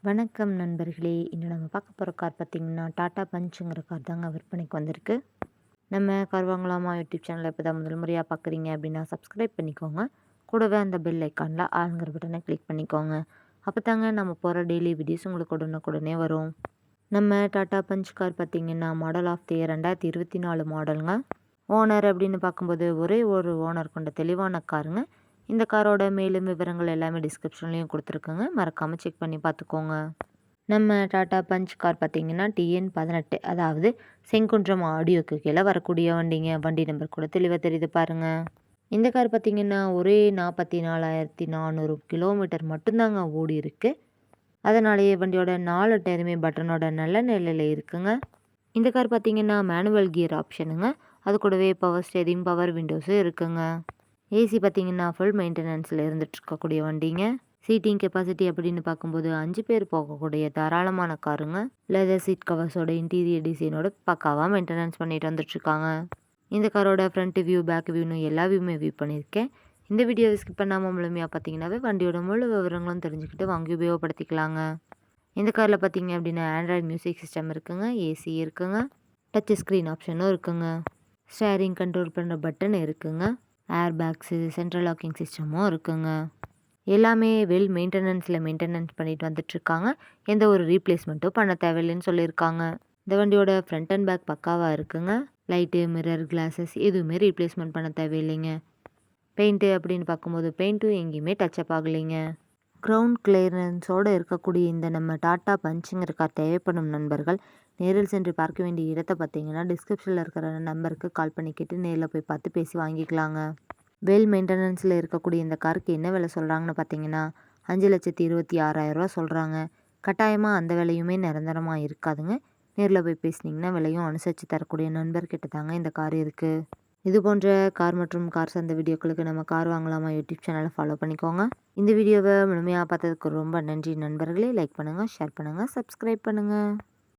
வணக்கம் நண்பர்களே! இன்று நம்ம பார்க்க போகிற கார் பார்த்தீங்கன்னா, டாடா பஞ்சுங்கிற கார் தாங்க விற்பனைக்கு வந்திருக்கு. நம்ம கார் வாங்கலாமா யூடியூப் சேனலை இப்போ தான் முதல் முறையாக பார்க்குறீங்க அப்படின்னா சப்ஸ்கிரைப் பண்ணிக்கோங்க. கூடவே அந்த பெல் ஐக்கானில் ஆளுங்கிற பட்டனை கிளிக் பண்ணிக்கோங்க. அப்போ தாங்க நம்ம போகிற டெய்லி வீடியோஸ் உங்களுக்கு உடனுக்குடனே வரும். நம்ம டாடா பஞ்ச் கார் பார்த்தீங்கன்னா மாடல் ஆஃப் தி இயர் 2024 மாடலுங்க. ஓனர் அப்படின்னு பார்க்கும்போது ஒரே ஒரு ஓனர் கொண்ட தெளிவான காருங்க. இந்த காரோட மேலும் விவரங்கள் எல்லாமே டிஸ்கிரிப்ஷன்லேயும் கொடுத்துருக்குங்க. மறக்காமல் செக் பண்ணி பார்த்துக்கோங்க. நம்ம டாடா பஞ்ச் கார் பார்த்தீங்கன்னா TN18, அதாவது செங்குன்றம் ஆடியோக்கு கீழே வரக்கூடிய வண்டிங்க. வண்டி நம்பர் கூட தெளிவாக தெரியுது பாருங்கள். இந்த கார் பார்த்தீங்கன்னா ஒரே 44,400 கிலோமீட்டர் மட்டும்தாங்க ஓடி இருக்கு. அதனாலேயே வண்டியோட 4 டயருமே பட்டனோட நல்ல நிலையில் இருக்குங்க. இந்த கார் பார்த்தீங்கன்னா மேனுவல் கியர் ஆப்ஷனுங்க. அது கூடவே பவர் ஸ்டேரிங், பவர் விண்டோஸும் இருக்குங்க. ஏசி பார்த்தீங்கன்னா ஃபுல் மெயின்டெனன்ஸில் இருந்துட்டு இருக்கக்கூடிய வண்டிங்க. சீட்டிங் கெப்பாசிட்டி அப்படின்னு பார்க்கும்போது 5 பேர் போகக்கூடிய தாராளமான காருங்க. லெதர் சீட் கவர்ஸோட இன்டீரியர் டிசைனோட பக்காவாக மெயின்டெனன்ஸ் பண்ணிட்டு வந்துட்டுருக்காங்க. இந்த காரோட ஃப்ரண்ட் வியூ, பேக் வியூன்னு எல்லா வியூமே வியூ பண்ணியிருக்கேன். இந்த வீடியோவை ஸ்கிப் பண்ணாமல் முழுமையாக பார்த்தீங்கன்னாவே வண்டியோட முழு விவரங்களும் தெரிஞ்சுக்கிட்டு வாங்கி உபயோகப்படுத்திக்கலாங்க. இந்த காரில் பார்த்தீங்க அப்படின்னா ஆண்ட்ராய்டு மியூசிக் சிஸ்டம் இருக்குங்க, ஏசி இருக்குங்க, டச் ஸ்க்ரீன் ஆப்ஷனும் இருக்குங்க, ஸ்டேரிங் கண்ட்ரோல் பண்ணுற பட்டன் இருக்குங்க, ஏர் பேக்ஸு, சென்ட்ரல் லாக்கிங் சிஸ்டமும் இருக்குங்க. எல்லாமே வெல் மெயின்டெனன்ஸ் பண்ணிட்டு வந்துட்டுருக்காங்க. எந்த ஒரு ரீப்ளேஸ்மெண்ட்டும் பண்ண தேவையில்லைன்னு சொல்லியிருக்காங்க. இந்த வண்டியோட ஃப்ரண்ட் அண்ட் பேக் பக்காவாக இருக்குங்க. லைட்டு, மிரர், கிளாஸஸ் எதுவுமே ரீப்ளேஸ்மெண்ட் பண்ண தேவையில்லைங்க. பெயிண்ட்டு அப்படின்னு பார்க்கும்போது பெயிண்ட்டும் எங்கேயுமே டச்சப் ஆகலைங்க. கிரவுண்ட் கிளியரன்ஸோடு இருக்கக்கூடிய இந்த நம்ம டாடா பஞ்சுங்கிற கார் தேவைப்படும் நண்பர்கள் நேரில் சென்று பார்க்க வேண்டிய இடத்தை பார்த்தீங்கன்னா டிஸ்கிரிப்ஷனில் இருக்கிற நம்பருக்கு கால் பண்ணிக்கிட்டு நேரில் போய் பார்த்து பேசி வாங்கிக்கலாங்க. வெல் மெயின்டெனன்ஸில் இருக்கக்கூடிய இந்த காருக்கு என்ன விலை சொல்கிறாங்கன்னு பார்த்தீங்கன்னா 5,26,000 சொல்கிறாங்க. கட்டாயமாக அந்த விலையுமே நிரந்தரமாக இருக்காதுங்க. நேரில் போய் பேசினீங்கன்னா விலையும் அனுசரித்து தரக்கூடிய நண்பர்கிட்ட தாங்க இந்த கார் இருக்குது. இது போன்ற கார் மற்றும் கார் சார்ந்த வீடியோக்களுக்கு நம்ம கார் வாங்கலாமா யூடியூப் சேனலை ஃபாலோ பண்ணிக்கோங்க. இந்த வீடியோவை முழுமையாக பார்த்ததுக்கு ரொம்ப நன்றி நண்பர்களே. லைக் பண்ணுங்கள், ஷேர் பண்ணுங்கள், சப்ஸ்கிரைப் பண்ணுங்கள்.